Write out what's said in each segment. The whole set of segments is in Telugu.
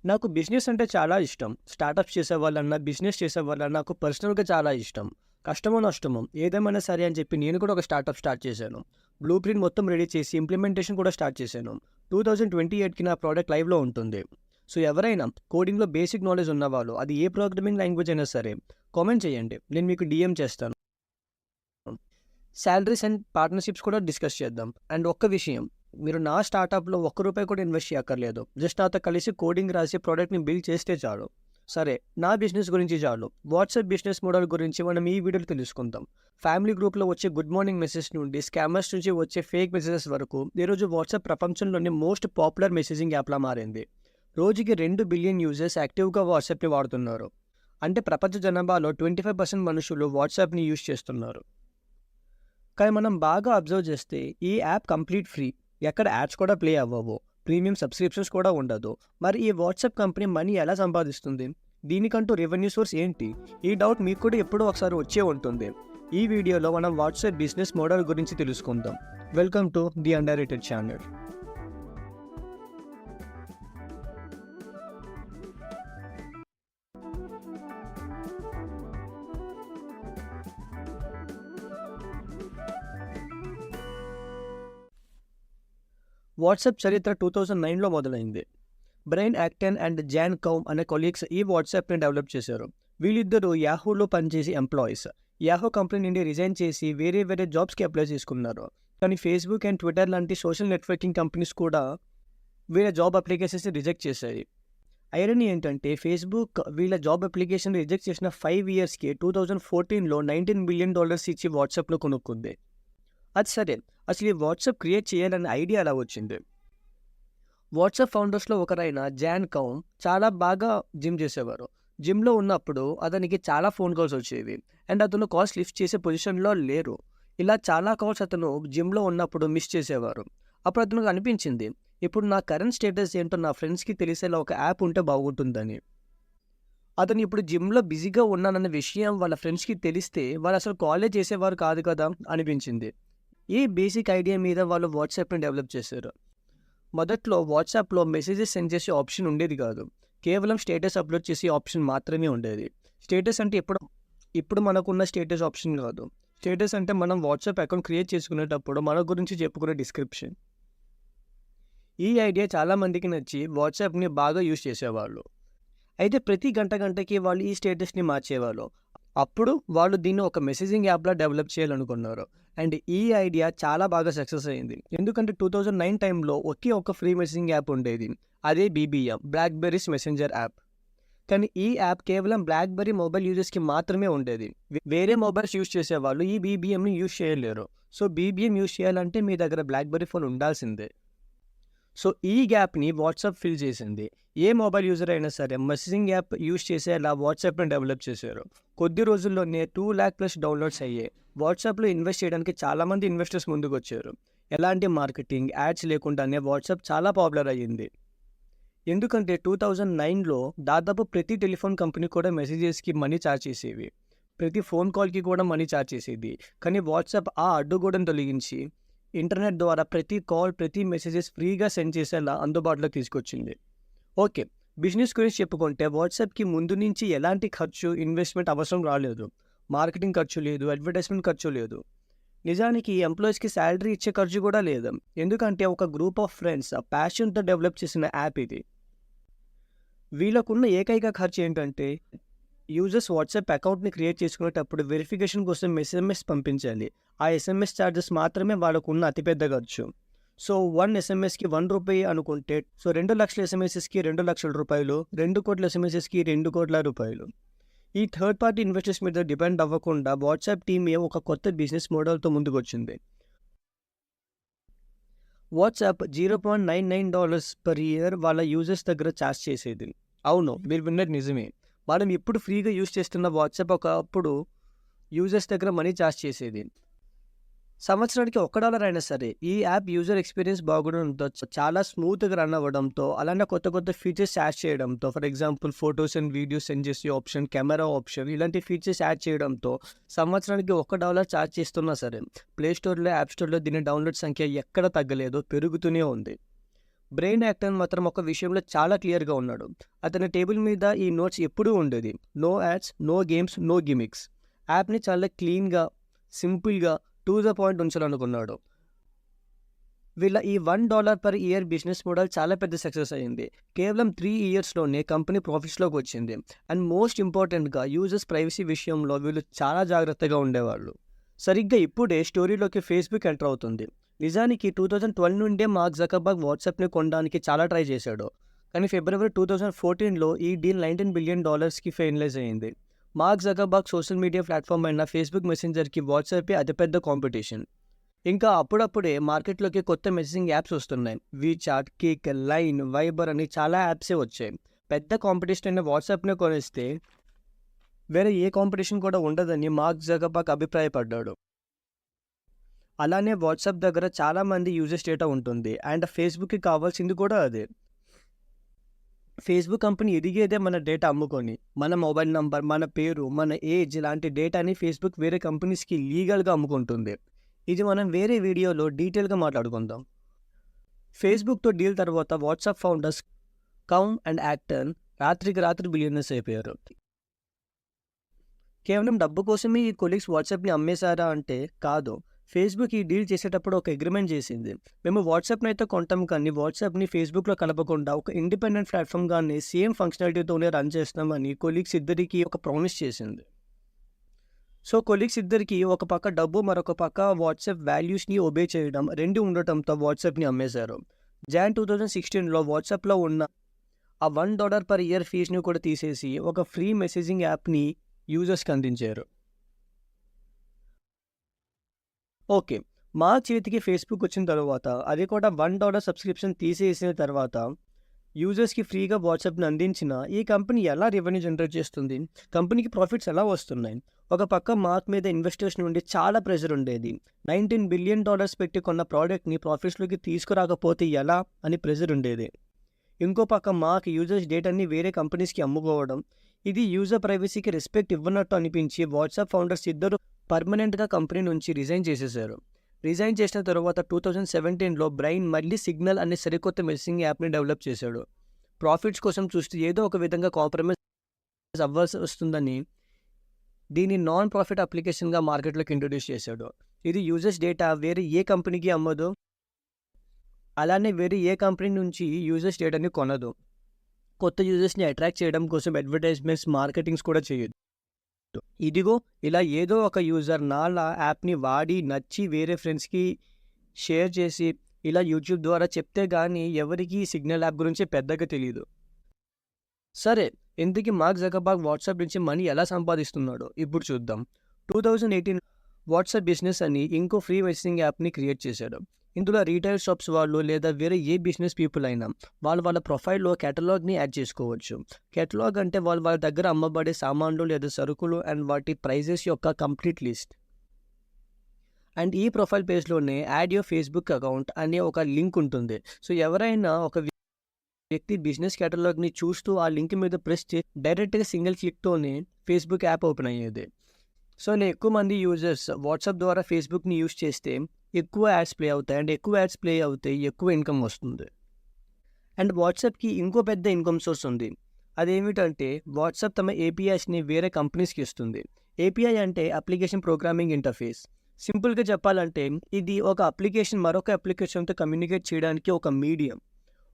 నాకు బిజినెస్ అంటే చాలా ఇష్టం. స్టార్టప్స్ చేసేవాళ్ళన్నా, బిజినెస్ చేసేవాళ్ళన్నా నాకు పర్సనల్‌గా చాలా ఇష్టం. కష్టమో, నష్టమో ఏదేమైనా సరే అని చెప్పి నేను కూడా ఒక స్టార్టప్ స్టార్ట్ చేశాను. బ్లూ ప్రింట్ మొత్తం రెడీ చేసి ఇంప్లిమెంటేషన్ కూడా స్టార్ట్ చేశాను. 2028కి నా ప్రోడక్ట్ లైవ్‌లో ఉంటుంది. సో, ఎవరైనా కోడింగ్‌లో బేసిక్ నాలెడ్జ్ ఉన్నవాళ్ళు, అది ఏ ప్రోగ్రామింగ్ లాంగ్వేజ్ అయినా సరే కామెంట్ చేయండి. నేను మీకు డీఎం చేస్తాను. సాలరీస్ అండ్ పార్ట్నర్‌షిప్స్ కూడా డిస్కస్ చేద్దాం. అండ్ ఒక్క విషయం, మీరు నా స్టార్టప్‌లో ఒక్క రూపాయి కూడా ఇన్వెస్ట్ చేయక్కర్లేదు. జస్ట్ నాతో కలిసి కోడింగ్ రాసి ప్రోడక్ట్‌ని బిల్డ్ చేస్తే చాలు. సరే, నా బిజినెస్ గురించి చాలు. వాట్సాప్ బిజినెస్ మోడల్ గురించి మనం ఈ వీడియోలో తెలుసుకుందాం. ఫ్యామిలీ గ్రూప్‌లో వచ్చే గుడ్ మార్నింగ్ మెసేజ్ నుండి స్కామర్స్ నుంచి వచ్చే ఫేక్ మెసేజెస్ వరకు ఈరోజు వాట్సాప్ ప్రపంచంలోని మోస్ట్ పాపులర్ మెసేజింగ్ యాప్‌లా మారింది. రోజుకి 2 బిలియన్ యూజర్స్ యాక్టివ్‌గా వాట్సాప్‌ని వాడుతున్నారు. అంటే ప్రపంచ జనాభాలో 25% మనుషులు వాట్సాప్‌ని యూజ్ చేస్తున్నారు. కానీ మనం బాగా అబ్జర్వ్ చేస్తే ఈ యాప్ కంప్లీట్ ఫ్రీ. ఎక్కడ యాడ్స్ కూడా ప్లే అవ్వవు. ప్రీమియం సబ్స్క్రిప్షన్స్ కూడా ఉండదు. మరి ఈ వాట్సాప్ కంపెనీ మనీ ఎలా సంపాదిస్తుంది? దీనికంటూ రెవెన్యూ సోర్స్ ఏంటి? ఈ డౌట్ మీకు కూడా ఎప్పుడో ఒకసారి వచ్చే ఉంటుంది. ఈ వీడియోలో మనం వాట్సాప్ బిజినెస్ మోడల్ గురించి తెలుసుకుందాం. Welcome to the underrated channel. WhatsApp చరిత్ర 2009లో మొదలైంది. Brian Acton and Jan Koum అనే కొలీగ్స్ ఈ వాట్సాప్ని డెవలప్ చేశారు. వీళ్ళిద్దరూ యాహూలో పనిచేసి ఎంప్లాయీస్. యాహూ కంపెనీ నుండి రిజైన్ చేసి వేరే వేరే జాబ్స్కి అప్లై చేసుకున్నారు. కానీ ఫేస్బుక్ అండ్ ట్విట్టర్ లాంటి సోషల్ నెట్వర్కింగ్ కంపెనీస్ కూడా వీళ్ళ జాబ్ అప్లికేషన్స్ని రిజెక్ట్ చేశాయి. ఐరనీ ఏంటంటే ఫేస్బుక్ వీళ్ళ జాబ్ అప్లికేషన్ రిజెక్ట్ చేసిన 5 ఇయర్స్కి 2014లో $19 బిలియన్ ఇచ్చి వాట్సాప్లో కొనుక్కుంది. అది సరే, అసలు ఈ వాట్సాప్ క్రియేట్ చేయాలనే ఐడియా ఎలా వచ్చింది? వాట్సాప్ ఫౌండర్స్లో ఒకరైన జాన్ కౌమ్ చాలా బాగా జిమ్ చేసేవారు. జిమ్లో ఉన్నప్పుడు అతనికి చాలా ఫోన్ కాల్స్ వచ్చేవి. అండ్ అతను కాల్స్ లిఫ్ట్ చేసే పొజిషన్లో లేరు. ఇలా చాలా కాల్స్ అతను జిమ్లో ఉన్నప్పుడు మిస్ చేసేవారు. అప్పుడు అతనికి అనిపించింది, ఇప్పుడు నా కరెంట్ స్టేటస్ ఏంటో నా ఫ్రెండ్స్కి తెలిసేలా ఒక యాప్ ఉంటే బాగుంటుందని. అతను ఇప్పుడు జిమ్లో బిజీగా ఉన్నానన్న విషయం వాళ్ళ ఫ్రెండ్స్కి తెలిస్తే వాళ్ళు అసలు కాలే చేసేవారు కాదు కదా అనిపించింది. ఈ బేసిక్ ఐడియా మీద వాళ్ళు వాట్సాప్ని డెవలప్ చేశారు. మొదట్లో వాట్సాప్లో మెసేజెస్ సెండ్ చేసే ఆప్షన్ ఉండేది కాదు. కేవలం స్టేటస్ అప్లోడ్ చేసే ఆప్షన్ మాత్రమే ఉండేది. స్టేటస్ అంటే ఇప్పుడు మనకున్న స్టేటస్ ఆప్షన్ కాదు. స్టేటస్ అంటే మనం వాట్సాప్ అకౌంట్ క్రియేట్ చేసుకునేటప్పుడు మన గురించి చెప్పుకునే డిస్క్రిప్షన్. ఈ ఐడియా చాలామందికి నచ్చి వాట్సాప్ని బాగా యూజ్ చేసేవాళ్ళు. అయితే ప్రతి గంటకి వాళ్ళు ఈ స్టేటస్ని మార్చేవాళ్ళు. అప్పుడు వాళ్ళు దీన్ని ఒక మెసేజింగ్ యాప్లా డెవలప్ చేయాలనుకున్నారు. అండ్ ఈ ఐడియా చాలా బాగా సక్సెస్ అయింది. ఎందుకంటే 2009 టైంలో ఒకే ఒక ఫ్రీ మెసేజింగ్ యాప్ ఉండేది. అదే BBM, బ్లాక్బెర్రీస్ మెసెంజర్ యాప్. కానీ ఈ యాప్ కేవలం బ్లాక్బెర్రీ మొబైల్ యూజర్స్కి మాత్రమే ఉండేది. వేరే మొబైల్స్ యూజ్ చేసేవాళ్ళు ఈ BBMని యూజ్ చేయలేరు. సో BBM యూజ్ చేయాలంటే మీ దగ్గర బ్లాక్బెర్రీ ఫోన్ ఉండాల్సిందే. సో ఈ గ్యాప్ని వాట్సాప్ ఫిల్ చేసింది. ఏ మొబైల్ యూజర్ అయినా సరే మెసేజింగ్ యాప్ యూజ్ చేసేలా వాట్సాప్ని డెవలప్ చేశారు. కొద్ది రోజుల్లోనే 2 lakh ప్లస్ డౌన్లోడ్స్ అయ్యాయి. వాట్సాప్లో ఇన్వెస్ట్ చేయడానికి చాలామంది ఇన్వెస్టర్స్ ముందుకు వచ్చారు. ఎలాంటి మార్కెటింగ్, యాడ్స్ లేకుండానే వాట్సాప్ చాలా పాపులర్ అయ్యింది. ఎందుకంటే 2009లో దాదాపు ప్రతి టెలిఫోన్ కంపెనీ కూడా మెసేజెస్కి మనీ ఛార్జ్ చేసేవి. ప్రతి ఫోన్ కాల్కి కూడా మనీ ఛార్జ్ చేసేది. కానీ వాట్సాప్ ఆ అడ్డుగోడను తొలగించి ఇంటర్నెట్ ద్వారా ప్రతి కాల్, ప్రతి మెసేజెస్ ఫ్రీగా సెండ్ చేసేలా అందుబాటులోకి తీసుకొచ్చింది. ఓకే, బిజినెస్ గురించి చెప్పుకుంటే వాట్సాప్కి ముందు నుంచి ఎలాంటి ఖర్చు, ఇన్వెస్ట్మెంట్ అవసరం రాలేదు. మార్కెటింగ్ ఖర్చు లేదు, అడ్వర్టైజ్మెంట్ ఖర్చు లేదు. నిజానికి ఎంప్లాయీస్కి శాలరీ ఇచ్చే ఖర్చు కూడా లేదు. ఎందుకంటే ఒక గ్రూప్ ఆఫ్ ఫ్రెండ్స్ ప్యాషన్తో డెవలప్ చేసిన యాప్ ఇది. వీళ్ళకున్న ఏకైక ఖర్చు ఏంటంటే యూజర్స్ వాట్సాప్ అకౌంట్ని క్రియేట్ చేసుకునేటప్పుడు వెరిఫికేషన్ కోసం SMS పంపించాలి. ఆ SMS ఛార్జెస్ మాత్రమే వాళ్ళకున్న అతిపెద్ద ఖర్చు. సో 1 SMSకి ₹1 అనుకుంటే, సో 2 లక్షల SMSకి ₹2,00,000, 2 కోట్ల SMSకి ₹2,00,00,000. ఈ థర్డ్ పార్టీ ఇన్వెస్టర్స్ మీద డిపెండ్ అవ్వకుండా వాట్సాప్ టీమే ఒక కొత్త బిజినెస్ మోడల్తో ముందుకొచ్చింది. వాట్సాప్ $0.99 పర్ ఇయర్ వాళ్ళ యూజర్స్ దగ్గర ఛార్జ్ చేసేది. అవును, మీరు విన్నది నిజమే. మనం ఇప్పుడు ఫ్రీగా యూజ్ చేస్తున్న వాట్సాప్ ఒకప్పుడు యూజర్స్ దగ్గర మనీ ఛార్జ్ చేసేది. సంవత్సరానికి $1 అయినా సరే ఈ యాప్ యూజర్ ఎక్స్పీరియన్స్ బాగుండడంతో, చాలా స్మూత్గా రన్ అవ్వడంతో, అలానే కొత్త ఫీచర్స్ యాడ్ చేయడంతో, for example photos and videos send చేసే ఆప్షన్, కెమెరా ఆప్షన్, ఇలాంటి ఫీచర్స్ యాడ్ చేయడంతో సంవత్సరానికి $1 ఛార్జ్ చేస్తున్నా సరే ప్లే స్టోర్లో, యాప్ స్టోర్లో దీని డౌన్లోడ్ సంఖ్య ఎక్కడ తగ్గలేదు, పెరుగుతూనే ఉంది. బ్రెయిన్ యాక్టర్ మాత్రం ఒక విషయంలో చాలా క్లియర్గా ఉన్నాడు. అతని టేబుల్ మీద ఈ నోట్స్ ఎప్పుడూ ఉండేది. No ads, no games, no gimmicks. యాప్ని చాలా క్లీన్గా, సింపుల్గా, టు ద పాయింట్ ఉంచాలనుకున్నాడు. వీళ్ళ ఈ $1 per year బిజినెస్ మోడల్ చాలా పెద్ద సక్సెస్ అయింది. కేవలం 3 ఇయర్స్లోనే కంపెనీ ప్రాఫిట్స్లోకి వచ్చింది. అండ్ మోస్ట్ ఇంపార్టెంట్గా యూజర్స్ ప్రైవసీ విషయంలో వీళ్ళు చాలా జాగ్రత్తగా ఉండేవాళ్ళు. సరిగ్గా ఇప్పుడే స్టోరీలోకి ఫేస్బుక్ ఎంటర్ అవుతుంది. నిజానికి 2012 నుండే మార్క్ జకర్బర్గ్ వాట్సాప్ని కొనడానికి చాలా ట్రై చేశాడు. కానీ ఫిబ్రవరి 2014లో ఈ డీల్ $19 బిలియన్ ఫైనలైజ్ అయింది. Mark Zuckerberg social media platform అయిన ఫేస్బుక్ మెసెంజర్కి వాట్సాపే అతిపెద్ద కాంపిటీషన్. ఇంకా అప్పుడప్పుడే మార్కెట్లోకి కొత్త మెసేజింగ్ యాప్స్ వస్తున్నాయి. వీచాట్, కిక్, లైన్, వైబర్ అని చాలా యాప్సే వచ్చాయి. పెద్ద కాంపిటీషన్ అయిన వాట్సాప్ని కొనిస్తే వేరే ఏ కాంపిటీషన్ కూడా ఉండదని మార్క్ జకర్బర్గ్ అభిప్రాయపడ్డాడు. అలానే వాట్సాప్ దగ్గర చాలామంది యూజర్స్ డేటా ఉంటుంది. అండ్ ఫేస్బుక్కి కావాల్సింది కూడా అదే. ఫేస్బుక్ కంపెనీ ఎదిగేదే మన డేటా అమ్ముకొని. మన మొబైల్ నంబర్, మన పేరు, మన ఏజ్ లాంటి డేటాని ఫేస్బుక్ వేరే కంపెనీస్కి లీగల్గా అమ్ముకుంటుంది. ఇది మనం వేరే వీడియోలో డీటెయిల్గా మాట్లాడుకుందాం. ఫేస్బుక్తో డీల్ తర్వాత WhatsApp founders cum and Acton రాత్రికి రాత్రి బిలియనర్స్ అయిపోయారు. కేవలం డబ్బు కోసమే ఈ కొలీగ్స్ వాట్సాప్ని అమ్మేశారా అంటే కాదు. ఫేస్బుక్ ఈ డీల్ చేసేటప్పుడు ఒక అగ్రిమెంట్ చేసింది. మేము వాట్సాప్ని అయితే కొంటాం, కానీ వాట్సాప్ని ఫేస్బుక్లో కలపకుండా ఒక ఇండిపెండెంట్ ప్లాట్ఫామ్గానే సేమ్ ఫంక్షనాలిటీతోనే రన్ చేస్తామని కొలీగ్స్ ఇద్దరికి ఒక ప్రామిస్ చేసింది. సో కొలీగ్స్ ఇద్దరికి ఒక పక్క డబ్బు, మరొక పక్క వాట్సాప్ వాల్యూస్ని ఒబే చేయడం రెండు ఉండటంతో వాట్సాప్ని అమ్మేశారు. జాన్ 2016లో వాట్సాప్లో ఉన్న ఆ $1 per year ఫీజ్ని కూడా తీసేసి ఒక ఫ్రీ మెసేజింగ్ యాప్ని యూజర్స్కి అందించారు. ఓకే, మా చేతికి ఫేస్బుక్ వచ్చిన తర్వాత, అది కూడా $1 సబ్స్క్రిప్షన్ తీసేసిన తర్వాత యూజర్స్కి ఫ్రీగా వాట్సాప్ని అందించిన ఈ కంపెనీ ఎలా రెవెన్యూ జనరేట్ చేస్తుంది? కంపెనీకి ప్రాఫిట్స్ ఎలా వస్తున్నాయి? ఒక పక్క మార్క్ మీద ఇన్వెస్టర్స్ నుండి చాలా ప్రెషర్ ఉండేది. $19 బిలియన్ పెట్టి కొన్న ప్రోడక్ట్ని ప్రాఫిట్స్లోకి తీసుకురాకపోతే ఎలా అని ప్రెషర్ ఉండేది. ఇంకో పక్క మార్క్ యూజర్స్ డేటాని వేరే కంపెనీస్కి అమ్ముకోవడం, ఇది యూజర్ ప్రైవసీకి రెస్పెక్ట్ ఇవ్వనట్టు అనిపించి వాట్సాప్ ఫౌండర్స్ ఇద్దరు పర్మనెంట్గా కంపెనీ నుంచి రిజైన్ చేసేశారు. రిజైన్ చేసిన తర్వాత 2017లో బ్రైన్ మళ్ళీ సిగ్నల్ అనే సరికొత్త మెసేజింగ్ యాప్ని డెవలప్ చేశాడు. ప్రాఫిట్స్ కోసం చూస్తూ ఏదో ఒక విధంగా కాంప్రమైజ్ అవ్వాల్సి వస్తుందని దీన్ని నాన్ ప్రాఫిట్ అప్లికేషన్గా మార్కెట్లోకి ఇంట్రొడ్యూస్ చేశాడు. ఇది యూజర్స్ డేటా వేరే ఏ కంపెనీకి అమ్మదు, అలానే వేరే ఏ కంపెనీ నుంచి యూజర్స్ డేటాని కొనదు. కొత్త యూజర్స్ని అట్రాక్ట్ చేయడం కోసం అడ్వర్టైజ్మెంట్స్, మార్కెటింగ్స్ కూడా చేయదు. ఇదిగో ఇలా ఏదో ఒక యూజర్ నాలా యాప్ని వాడి నచ్చి వేరే ఫ్రెండ్స్కి షేర్ చేసి ఇలా యూట్యూబ్ ద్వారా చెప్తే కానీ ఎవరికి సిగ్నల్ యాప్ గురించి పెద్దగా తెలియదు. సరే, ఇందుకు మార్క్ జకర్బర్గ్ వాట్సాప్ నుంచి మనీ ఎలా సంపాదిస్తున్నాడో ఇప్పుడు చూద్దాం. 2018 వాట్సాప్ బిజినెస్ అని ఇంకో ఫ్రీ మెసేజింగ్ యాప్ని క్రియేట్ చేశాడు. ఇందులో రీటైల్ షాప్స్ వాళ్ళు లేదా వేరే ఏ బిజినెస్ పీపుల్ అయినా వాళ్ళ ప్రొఫైల్లో కేటలాగ్ని యాడ్ చేసుకోవచ్చు. కేటలాగ్ అంటే వాళ్ళ దగ్గర అమ్మబడే సామాన్లు లేదా సరుకులు అండ్ వాటి ప్రైజెస్ యొక్క కంప్లీట్ లిస్ట్. అండ్ ఈ ప్రొఫైల్ పేజ్లోనే యాడ్ యువర్ ఫేస్బుక్ అకౌంట్ అనే ఒక లింక్ ఉంటుంది. సో ఎవరైనా ఒక వ్యక్తి బిజినెస్ కేటలాగ్ని చూస్తూ ఆ లింక్ మీద ప్రెస్ చేసి డైరెక్ట్గా సింగిల్ క్లిక్తోనే ఫేస్బుక్ యాప్ ఓపెన్ అయ్యేది. సో ఎక్కువ మంది యూజర్స్ వాట్సాప్ ద్వారా ఫేస్బుక్ని యూజ్ చేస్తే ఎక్కువ యాడ్స్ ప్లే అవుతాయి. అండ్ ఎక్కువ యాడ్స్ ప్లే అవుతే ఎక్కువ ఇన్కమ్ వస్తుంది. అండ్ వాట్సాప్కి ఇంకో పెద్ద ఇన్కమ్ సోర్స్ ఉంది. అదేమిటంటే వాట్సాప్ తమ ఏపీఐస్ని వేరే కంపెనీస్కి ఇస్తుంది. ఏపీఐ అంటే అప్లికేషన్ ప్రోగ్రామింగ్ ఇంటర్ఫేస్. సింపుల్గా చెప్పాలంటే ఇది ఒక అప్లికేషన్ మరొక అప్లికేషన్తో కమ్యూనికేట్ చేయడానికి ఒక మీడియం.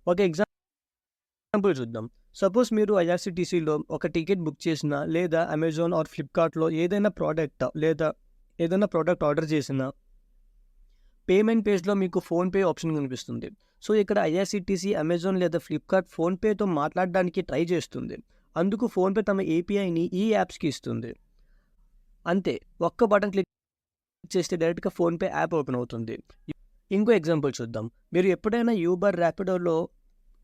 ఒక ఎగ్జాంపుల్ చూద్దాం. సపోజ్ మీరు ఐఆర్సిటీసీలో ఒక టికెట్ బుక్ చేసినా లేదా అమెజాన్ ఆర్ ఫ్లిప్కార్ట్లో ఏదైనా ప్రోడక్ట్ ఆర్డర్ చేసినా పేమెంట్ పేజ్లో మీకు ఫోన్పే ఆప్షన్ కనిపిస్తుంది. సో ఇక్కడ ఐఆర్సిటీసీ, అమెజాన్ లేదా ఫ్లిప్కార్ట్ ఫోన్పేతో మాట్లాడడానికి ట్రై చేస్తుంది. అందుకు ఫోన్పే తమ ఏపీఐని ఈ యాప్స్కి ఇస్తుంది. అంతే, ఒక్క బటన్ క్లిక్ చేస్తే డైరెక్ట్గా ఫోన్పే యాప్ ఓపెన్ అవుతుంది. ఇంకో ఎగ్జాంపుల్ చూద్దాం. మీరు ఎప్పుడైనా యూబర్, ర్యాపిడోలో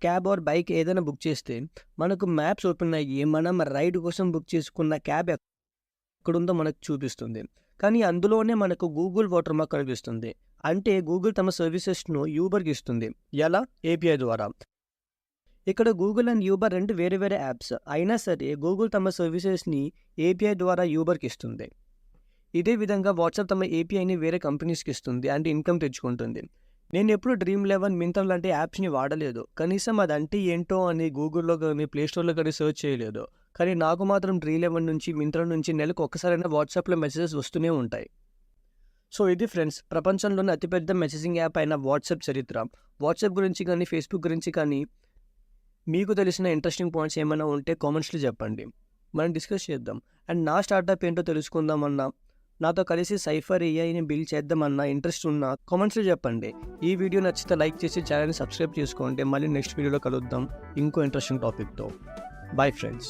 క్యాబ్ ఆర్ బైక్ ఏదైనా బుక్ చేస్తే మనకు మ్యాప్స్ ఓపెన్ అయ్యి మనం రైడ్ కోసం బుక్ చేసుకున్న క్యాబ్ ఎక్కడుందో మనకు చూపిస్తుంది. కానీ అందులోనే మనకు గూగుల్ వాటర్ మార్క్ కనిపిస్తుంది. అంటే గూగుల్ తమ సర్వీసెస్ను యూబర్కి ఇస్తుంది. ఎలా? ఏపీఐ ద్వారా. ఇక్కడ గూగుల్ అండ్ యూబర్ రెండు వేరే వేరే యాప్స్ అయినా సరే గూగుల్ తమ సర్వీసెస్ని ఏపీఐ ద్వారా యూబర్కి ఇస్తుంది. ఇదే విధంగా వాట్సాప్ తమ ఏపీఐని వేరే కంపెనీస్కి ఇస్తుంది అండ్ ఇన్కమ్ తెచ్చుకుంటుంది. నేను ఎప్పుడు Dream11, మింత్రా లాంటి యాప్స్‌ని వాడలేదు. కనీసం అదంటే ఏంటో అని గూగుల్‌లో గాని, ప్లే స్టోర్‌లో గాని సెర్చ్ చేయలేదు. కానీ నాకు మాత్రం Dream11 నుంచి, మింత్రా నుంచి నెలకు ఒక్కసారైనా వాట్సాప్‌లో మెసేజెస్ వస్తూనే ఉంటాయి. సో ఇది ఫ్రెండ్స్, ప్రపంచంలోనే అతిపెద్ద మెసేజింగ్ యాప్ అయిన వాట్సాప్ చరిత్ర. వాట్సాప్ గురించి కానీ, ఫేస్‌బుక్ గురించి కానీ మీకు తెలిసిన ఇంట్రెస్టింగ్ పాయింట్స్ ఏమైనా ఉంటే కామెంట్స్‌లో చెప్పండి. మనం డిస్కస్ చేద్దాం. అండ్ నా స్టార్టప్ ఏంటో తెలుసుకుందామన్నా, నాతో కలిసి సైఫర్ ఏఐని బిల్డ్ చేద్దామన్న ఇంట్రెస్ట్ ఉన్న కామెంట్స్‌లో చెప్పండి. ఈ వీడియో నచ్చితే లైక్ చేసి ఛానల్‌ని సబ్స్క్రైబ్ చేసుకోండి. మళ్ళీ నెక్స్ట్ వీడియోలో కలుద్దాం ఇంకో ఇంట్రెస్టింగ్ టాపిక్‌తో. Bye friends.